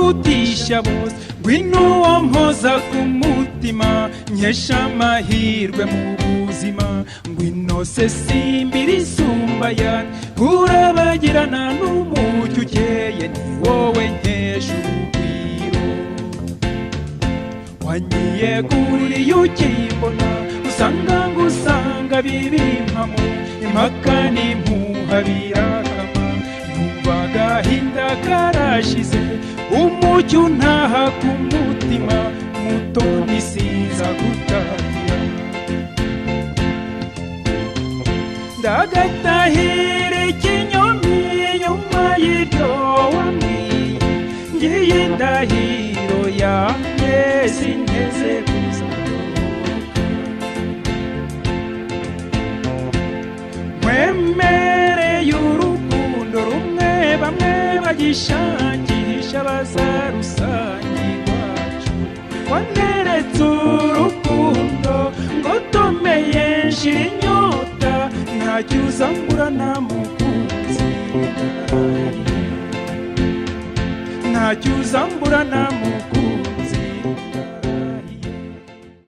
urutisha bose ngwino wampoza ku mutima nkesha amahirwe mu buzima ngwino se simbira isumba yanjye urabagirana n'umucyo ukeye ni wowe nkesha urugwiro wanyiyeguriye ukimbona usanga bibimpamo impaka n'impuha birakama numva agahinda karashize umucyo ntaha ku mutima muto nisiza gutangira ndagatahira ikinyoni nyuma y'ibyo wambwiye ngiye indahiro yanjye sinteze nkwemereye urukundo rumwe bamwe bagishakisha bazarusange iwacu waneretse urukundo ngo tomeye nshira inyota ntacyo uzamburana mukunzi ntacyo uzamburana mukunzi